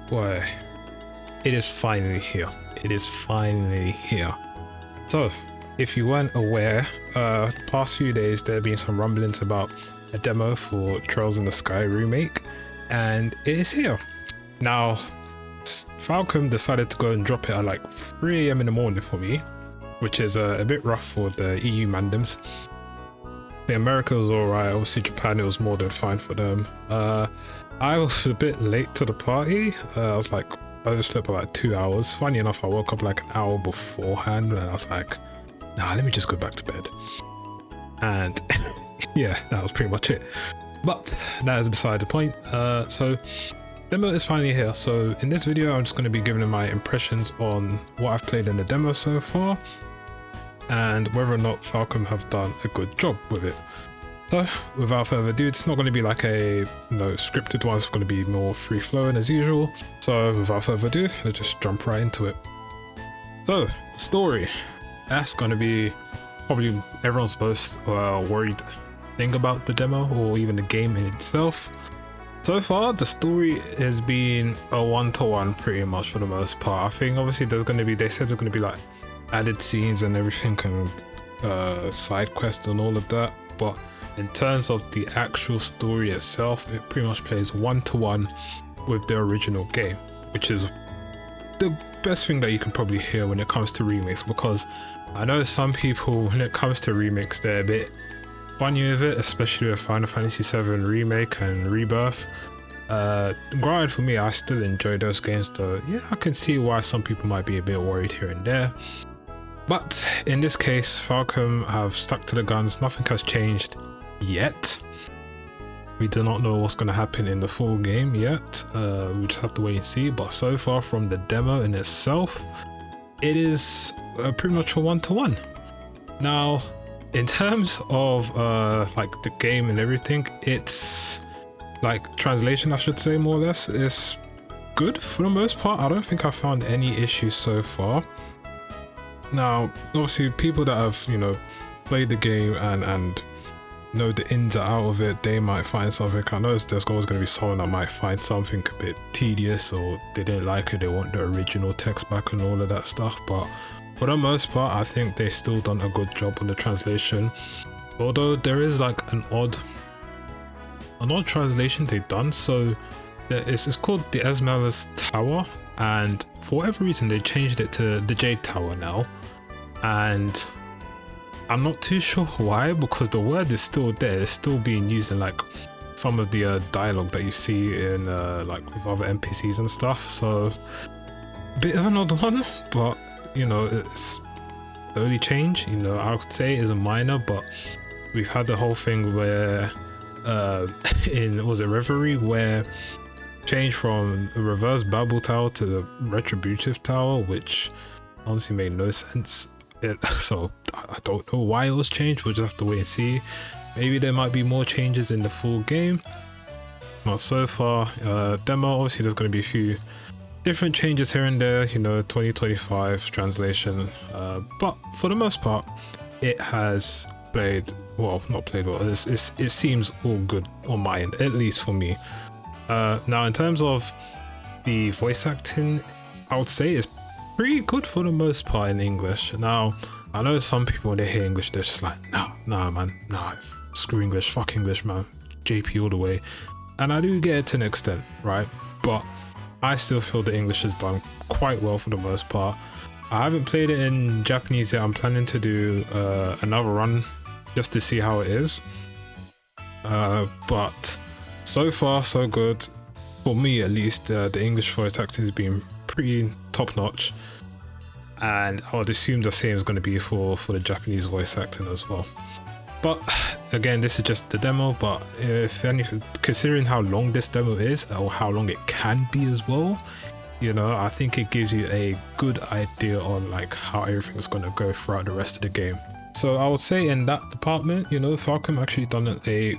boy, it is finally here. It is finally here. So, if you weren't aware, the past few days there have been some rumblings about a demo for Trails in the Sky remake, and it is here. Now, Falcom decided to go and drop it at like 3 AM in the morning for me, which is a bit rough for the EU mandems. The America was alright, obviously Japan it was more than fine for them. I was a bit late to the party. I was like overslept by like 2 hours. Funny enough, I woke up like an hour beforehand and I was like, nah, let me just go back to bed. And yeah, that was pretty much it. But that is beside the point. So demo is finally here. So in this video, I'm just going to be giving my impressions on what I've played in the demo so far and whether or not Falcom have done a good job with it. So without further ado, it's not going to be like a scripted one, it's going to be more free flowing as usual. So without further ado, let's just jump right into it. So the story, that's going to be probably everyone's most worried thing about the demo or even the game in itself. So far the story has been a one-to-one pretty much for the most part. I think obviously there's going to be, they said there's going to be like added scenes and everything and side quests and all of that, but in terms of the actual story itself, it pretty much plays one-to-one with the original game, which is the best thing that you can probably hear when it comes to remakes, because I know some people, when it comes to remakes, they're a bit funny with it, especially with Final Fantasy VII Remake and Rebirth. Granted, for me, I still enjoy those games, though yeah, I can see why some people might be a bit worried here and there. But in this case, Falcom have stuck to the guns, nothing has changed yet. We do not know what's going to happen in the full game yet. We just have to wait and see, but so far from the demo in itself, it is pretty much a one-to-one. Now in terms of like the game and everything, it's like translation, I should say, more or less, is good for the most part. I don't think I found any issues so far. Now obviously people that have played the game and know the ins and out of it, they might find something. I know there's always going to be someone that might find something a bit tedious, or they didn't like it, they want the original text back and all of that stuff, but for the most part I think they've still done a good job on the translation. Although there is like an odd translation they've done. So it's called the Esmeralda's Tower, and for whatever reason they changed it to the Jade Tower now, and I'm not too sure why, because the word is still there, it's still being used in like some of the dialogue that you see in like with other NPCs and stuff. So a bit of an odd one, but it's early change. I would say is a minor, but we've had the whole thing where was it Reverie, where change from a reverse Babel Tower to the Retributive Tower, which honestly made no sense. So I don't know why it was changed. We'll just have to wait and see. Maybe there might be more changes in the full game. Well, so far demo, obviously there's going to be a few different changes here and there, 2025 translation, but for the most part it has played well, not played well, it seems all good on my end, at least for me. Now in terms of the voice acting, I would say it's pretty good for the most part in English. Now I know some people when they hear English they're just like, nah man, screw English, fuck English man, JP all the way, and I do get it to an extent, right? But I still feel the English is done quite well for the most part. I haven't played it in Japanese yet. I'm planning to do another run just to see how it is, but so far so good for me, at least. The English voice acting has been pretty top notch, and I would assume the same is going to be for the Japanese voice acting as well. But again, this is just the demo, but if anything, considering how long this demo is, or how long it can be as well, I think it gives you a good idea on like how everything's going to go throughout the rest of the game. So I would say in that department, Falcom actually done a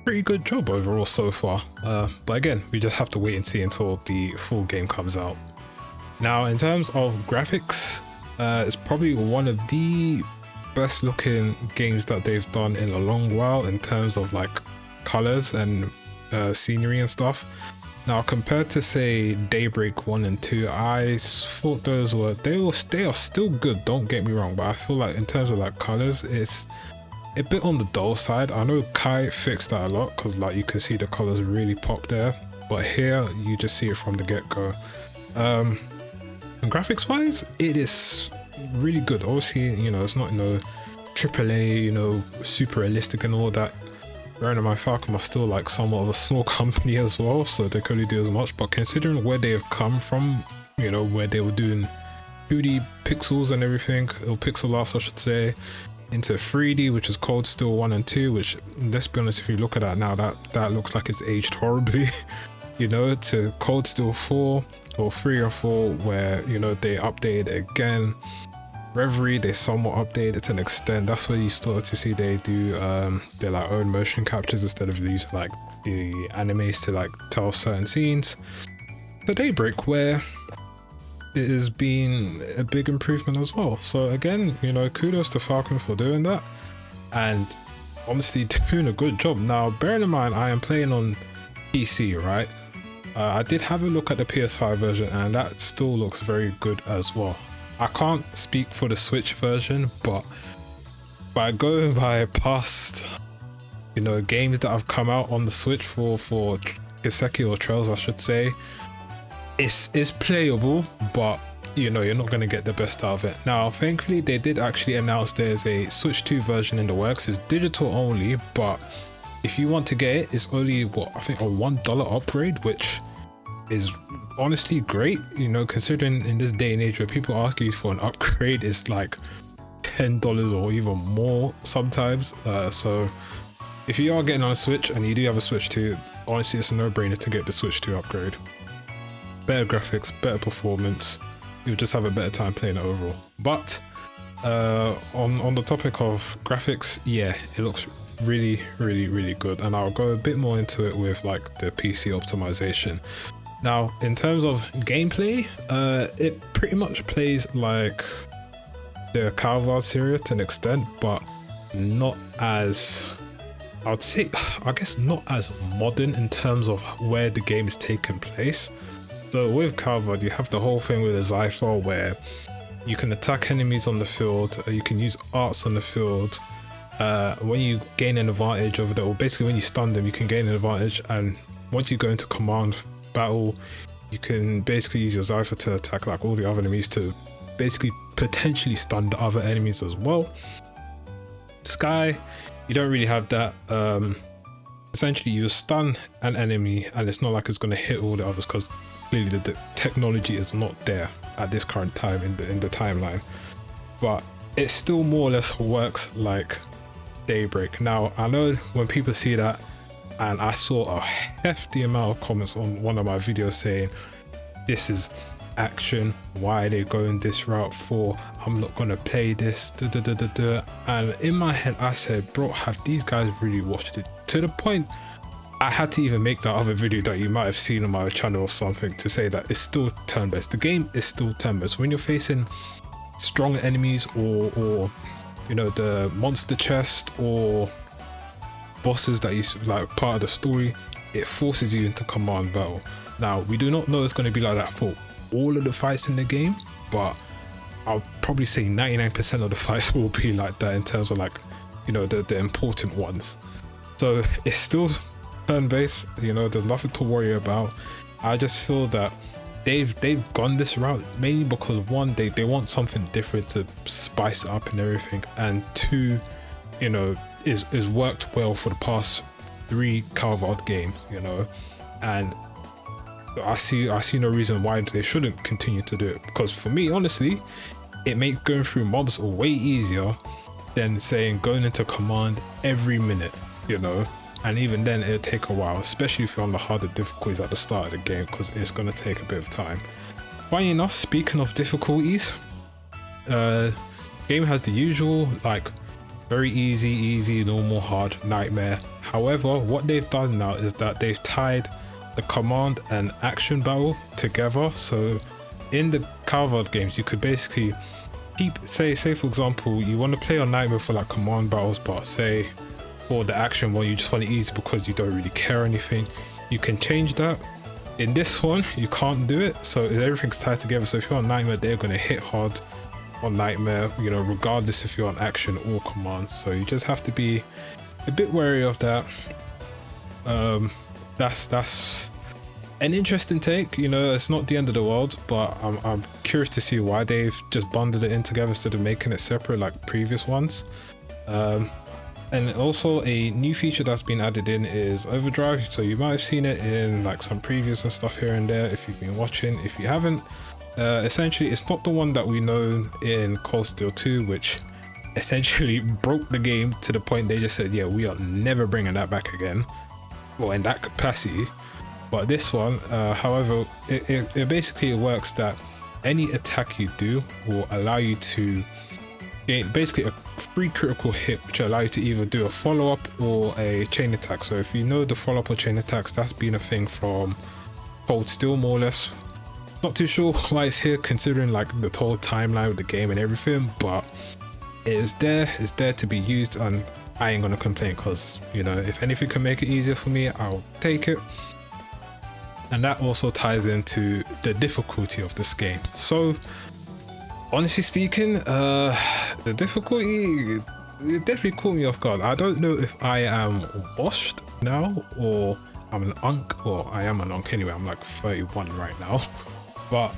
pretty good job overall so far. But again, we just have to wait and see until the full game comes out. Now in terms of graphics, it's probably one of the best looking games that they've done in a long while in terms of like colors and scenery and stuff. Now, compared to say Daybreak 1 and 2, I thought they are still good, don't get me wrong, but I feel like in terms of like colors, it's a bit on the dull side. I know Kai fixed that a lot because like you can see the colors really pop there, but here you just see it from the get-go. And graphics wise, it is really good. Obviously, you know, it's not AAA, you know, super realistic and all that. Bearing in mind, Falcom are still like somewhat of a small company as well, so they can only do as much. But considering where they have come from, you know, where they were doing 2D pixels and everything, or pixel art I should say, into 3D, which is Cold Steel 1 and 2, which, let's be honest, if you look at that now, that looks like it's aged horribly, you know, to Cold Steel 4 or 3 or 4, where, you know, they updated again. Reverie, they somewhat updated to an extent. That's where you start to see they do their like own motion captures instead of using like the animes to like tell certain scenes. The Daybreak, where it has been a big improvement as well. So again, you know, kudos to Falcon for doing that and honestly doing a good job. Now, bearing in mind, I am playing on PC, right? I did have a look at the PS5 version and that still looks very good as well. I can't speak for the Switch version, but by going by past, you know, games that have come out on the Switch for Kiseki or Trails, I should say, it's playable, but you know, you're not going to get the best out of it. Now, thankfully, they did actually announce there's a Switch 2 version in the works. It's digital only, but if you want to get it, it's only what I think a $1 upgrade, which is honestly great, you know, considering in this day and age where people ask you for an upgrade, it's like $10 or even more sometimes. So if you are getting on a Switch and you do have a Switch 2, honestly, it's a no-brainer to get the Switch 2 upgrade. Better graphics, better performance, you'll just have a better time playing it overall. But on the topic of graphics, yeah, it looks really good, and I'll go a bit more into it with like the PC optimization. Now, in terms of gameplay, it pretty much plays like the Calvard series to an extent, but not as, I would say, I guess not as modern in terms of where the game is taking place. So with Calvard, you have the whole thing with the Zypher where you can attack enemies on the field, you can use arts on the field. When you gain an advantage over them, or basically when you stun them, you can gain an advantage, and once you go into command battle, you can basically use your Zypher to attack like all the other enemies to basically potentially stun the other enemies as well. Sky, you don't really have that. Essentially you stun an enemy and it's not like it's going to hit all the others because clearly the technology is not there at this current time in the timeline, but it still more or less works like Daybreak. Now, I know when people see that, and I saw a hefty amount of comments on one of my videos saying this is action, why are they going this route for, I'm not gonna play this, and in my head I said, bro, have these guys really watched it? To the point I had to even make that other video that you might have seen on my channel or something to say that it's still turn-based. The game is still turn-based. When you're facing strong enemies or you know, the monster chest or bosses that you like part of the story, it forces you into command battle. Now, we do not know it's going to be like that for all of the fights in the game, but I'll probably say 99% of the fights will be like that in terms of like, you know, the important ones. So it's still turn-based, you know, there's nothing to worry about. I just feel that they've gone this route mainly because one, they want something different to spice it up and everything, and two, you know, is worked well for the past 3 Calvard games, you know, and I see no reason why they shouldn't continue to do it, because for me, honestly, it makes going through mobs way easier than saying going into command every minute, you know, and even then it'll take a while, especially if you're on the harder difficulties at the start of the game, because it's going to take a bit of time. Funny enough, speaking of difficulties, game has the usual like very easy, normal, hard, nightmare. However, what they've done now is that they've tied the command and action battle together. So in the Calvard games, you could basically keep, say for example, you want to play on nightmare for like command battles, but say for the action one, you just want it easy because you don't really care anything. You can change that In this one, you can't do it, so everything's tied together. So if you're on Nightmare, they're going to hit hard on Nightmare, you know, regardless if you're on Action or Command. So you just have to be a bit wary of that. That's an interesting take. You know, it's not the end of the world, but I'm curious to see why they've just bundled it in together instead of making it separate like previous ones. And also a new feature that's been added in is overdrive. So you might have seen it in like some previews and stuff here and there if you've been watching. If you haven't, essentially it's not the one that we know in Cold Steel 2, which essentially broke the game to the point they just said, yeah, we are never bringing that back again, well, in that capacity. But this one, however, it basically works that any attack you do will allow you to gain basically a free critical hit, which allow you to either do a follow-up or a chain attack. So if you know the follow-up or chain attacks, that's been a thing from Cold Steel more or less. Not too sure why it's here considering like the total timeline of the game and everything, but it's there to be used, and I ain't gonna complain because, you know, if anything can make it easier for me, I'll take it. And that also ties into the difficulty of this game. So honestly speaking, the difficulty, it definitely caught me off guard. I don't know if I am washed now or I'm an unk. Well, I am an unk anyway. I'm like 31 right now. But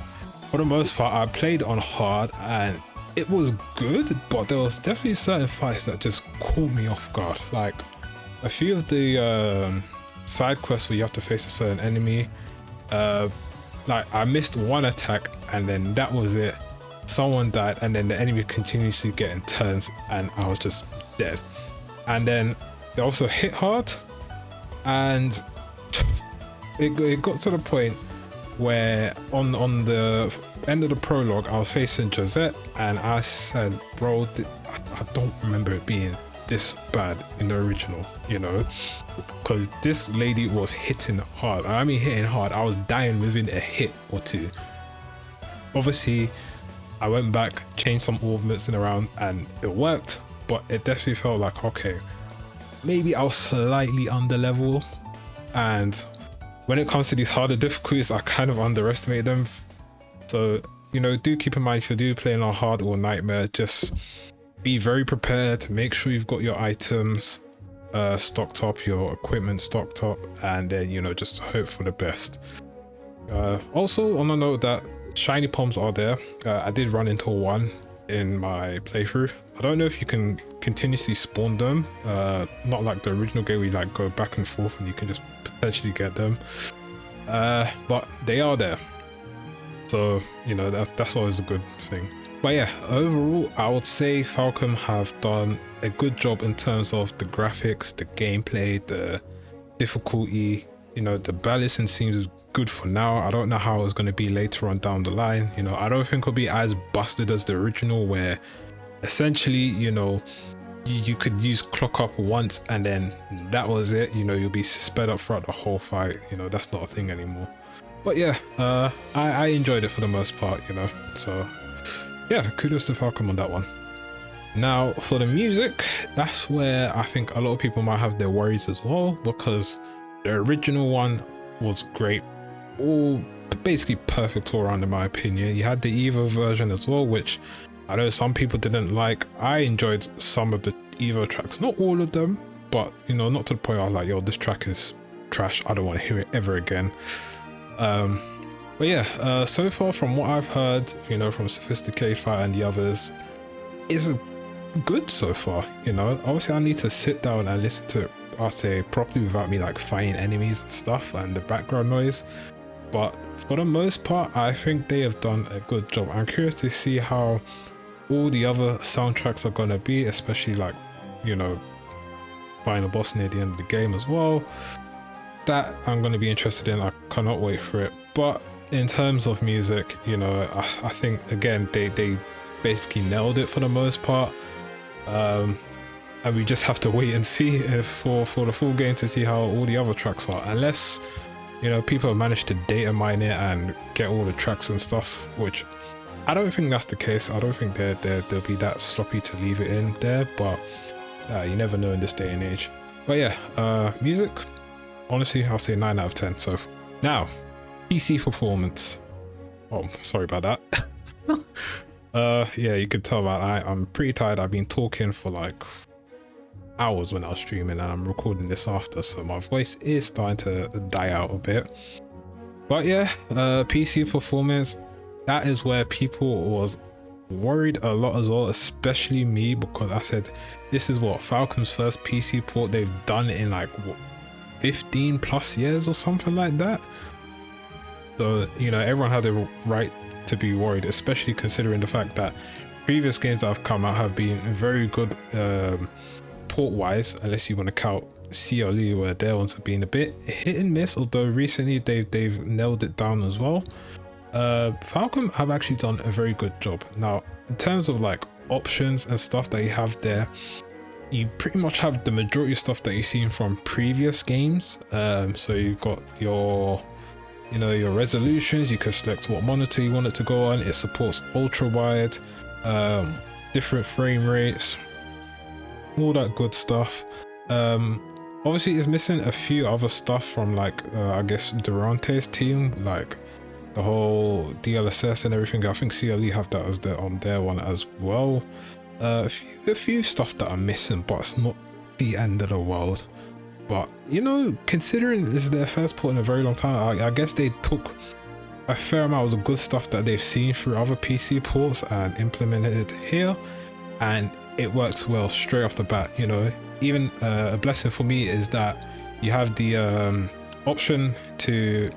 for the most part, I played on hard and it was good, but there was definitely certain fights that just caught me off guard. Like a few of the side quests where you have to face a certain enemy, like I missed one attack and then that was it. Someone died and then the enemy continuously getting turns and I was just dead. And then they also hit hard, and it got to the point where on the end of the prologue I was facing Josette and I said, bro, I don't remember it being this bad in the original, you know, because this lady was hitting hard. I mean hitting hard. I was dying within a hit or two. Obviously I went back, changed some movements and around and it worked, but it definitely felt like, okay, maybe I was slightly under level. And when it comes to these harder difficulties, I kind of underestimate them. So, you know, do keep in mind if you do playing on hard or nightmare, just be very prepared. Make sure you've got your items stocked up, your equipment stocked up, and then, you know, just hope for the best. Also, on a note that shiny palms are there. I did run into one in my playthrough. I don't know if you can continuously spawn them, not like the original game where you like go back and forth and you can just potentially get them, but they are there, so you know that's always a good thing. But yeah, overall I would say Falcom have done a good job in terms of the graphics, the gameplay, the difficulty. You know, the balancing seems good for now. I don't know how it's going to be later on down the line. You know, I don't think it'll be as busted as the original, where essentially, you know, you could use clock up once and then that was it. You know, you'll be sped up throughout the whole fight. You know, that's not a thing anymore. But yeah, I enjoyed it for the most part, you know, so yeah, kudos to Falcom on that one. Now for the music, that's where I think a lot of people might have their worries as well, because the original one was great, all basically perfect all around in my opinion. You had the Evo version as well, which I know some people didn't like. I enjoyed some of the Evo tracks, not all of them, but you know, not to the point I was like, yo, this track is trash, I don't want to hear it ever again. But yeah, so far from what I've heard, you know, from Sophisticated Fighter and the others, it's good so far. You know, obviously I need to sit down and listen to it, I'll say, properly without me like fighting enemies and stuff and the background noise, but for the most part I think they have done a good job. I'm curious to see how all the other soundtracks are gonna be, especially like, you know, final boss near the end of the game as well. That I'm gonna be interested in. I cannot wait for it. But in terms of music, you know, I think again they basically nailed it for the most part, and we just have to wait and see if for the full game to see how all the other tracks are, unless, you know, people have managed to data mine it and get all the tracks and stuff, which I don't think that's the case. I don't think they'll be that sloppy to leave it in there, but you never know in this day and age. But yeah, music, honestly I'll say 9 out of 10. So now PC performance. Oh, sorry about that. Yeah, you could tell that I'm pretty tired. I've been talking for like hours when I was streaming, and I'm recording this after, so my voice is starting to die out a bit. But yeah, PC performance, that is where people was worried a lot as well, especially me, because I said this is what Falcom's first PC port they've done in like what, 15 plus years or something like that. So, you know, everyone had the right to be worried, especially considering the fact that previous games that have come out have been very good port wise, unless you want to count CLE, where their ones have been a bit hit and miss, although recently they've nailed it down as well. Falcom have actually done a very good job. Now, in terms of like options and stuff that you have there, you pretty much have the majority of stuff that you've seen from previous games. So you've got your, you know, your resolutions. You can select what monitor you want it to go on. It supports ultra wide, different frame rates, all that good stuff. Obviously it's missing a few other stuff from like I guess Durante's team, like the whole DLSS and everything. I think CLE have that as on their one as well. A few stuff that are missing, but it's not the end of the world. But you know, considering this is their first port in a very long time, I guess they took a fair amount of the good stuff that they've seen through other PC ports and implemented it here, and it works well straight off the bat. You know, even a blessing for me is that you have the option to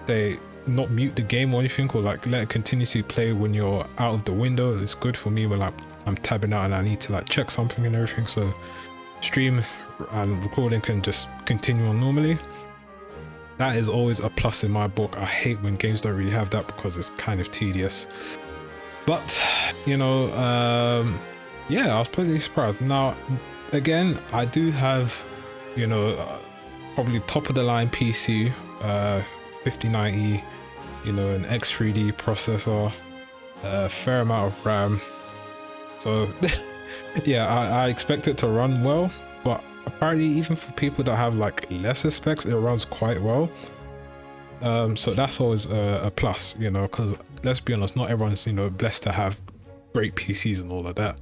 say not mute the game or anything, or like let it continuously play when you're out of the window. It's good for me when like I'm tabbing out and I need to like check something and everything, so stream and recording can just continue on normally. That is always a plus in my book. I hate when games don't really have that because it's kind of tedious. But you know, yeah, I was pleasantly surprised. Now again, I do have, you know, probably top of the line PC, 5090, you know, an X3D processor, a fair amount of RAM. So yeah, I expect it to run well, but apparently even for people that have like lesser specs, it runs quite well. So that's always a plus, you know, because let's be honest, not everyone's, you know, blessed to have great PCs and all of that.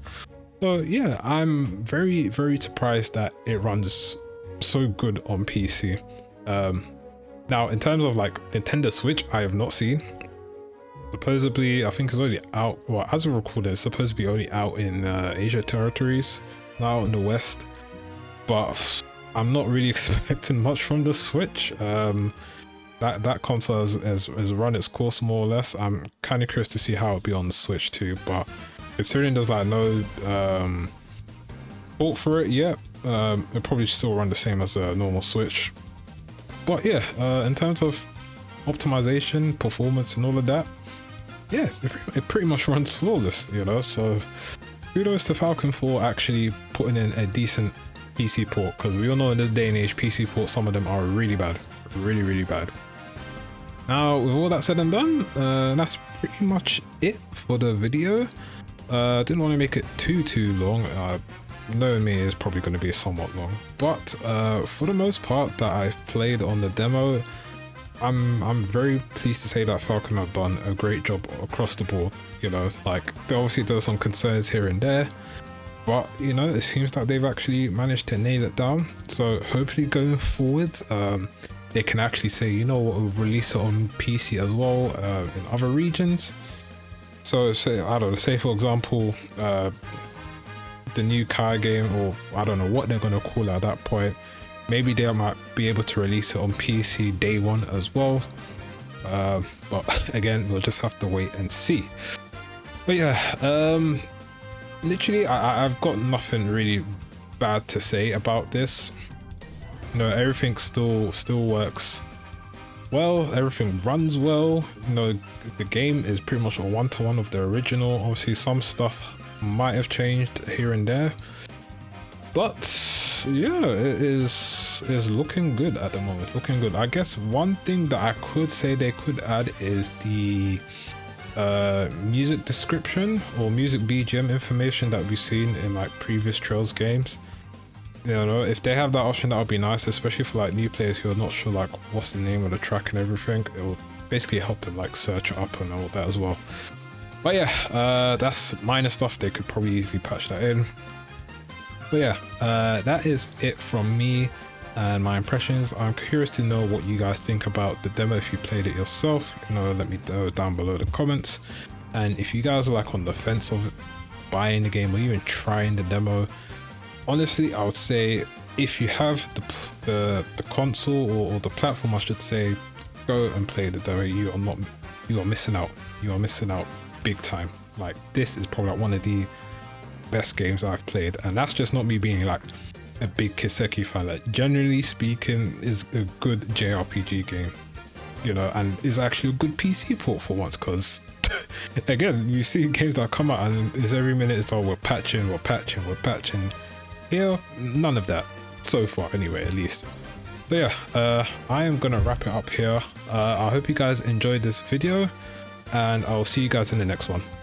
So yeah, I'm very, very surprised that it runs so good on PC. Now in terms of like Nintendo Switch, I have not seen. Supposedly, I think it's already out, well, as of recording, it's supposed to be only out in Asia territories now in the West, but I'm not really expecting much from the Switch. That console has run its course more or less. I'm kind of curious to see how it'll be on the Switch too, but considering there's like no port for it yet, it'll probably still run the same as a normal Switch. But yeah, in terms of optimization, performance and all of that, yeah, it pretty much runs flawless, you know. So kudos to Falcom for actually putting in a decent PC port, because we all know in this day and age PC ports, some of them are really bad, really bad. Now with all that said and done, that's pretty much it for the video. Didn't want to make it too long. Knowing me, is probably going to be somewhat long, but for the most part that I've played on the demo, I'm very pleased to say that Falcom have done a great job across the board. You know, like obviously there's some concerns here and there, but you know, it seems that they've actually managed to nail it down. So hopefully going forward, they can actually say, you know what, we'll release it on PC as well in other regions. So say, I don't know, say for example, the new car game, or I don't know what they're going to call it at that point, maybe they might be able to release it on PC day one as well. But again, we'll just have to wait and see. But yeah, literally I've got nothing really bad to say about this. You know, everything still works well, everything runs well. You know, the game is pretty much a one-to-one of the original. Obviously some stuff might have changed here and there, but yeah, it is looking good at the moment, looking good. I guess one thing that I could say they could add is the music description or music BGM information that we've seen in like previous Trails games. You know, if they have that option, that would be nice, especially for like new players who are not sure like what's the name of the track and everything. It will basically help them like search it up and all that as well. But yeah, that's minor stuff. They could probably easily patch that in. But yeah, that is it from me and my impressions. I'm curious to know what you guys think about the demo. If you played it yourself, you know, let me know down below the comments. And if you guys are like on the fence of buying the game or even trying the demo, honestly, I would say if you have the console or the platform, I should say, go and play the demo. You are missing out. You are missing out big time. Like, this is probably like one of the best games I've played, and that's just not me being like a big Kiseki fan. Like, generally speaking, is a good JRPG game, you know, and is actually a good PC port for once, because again, you see games that come out and it's every minute it's all we're patching. Here, none of that so far anyway, at least. So yeah, I am gonna wrap it up here. I hope you guys enjoyed this video, and I'll see you guys in the next one.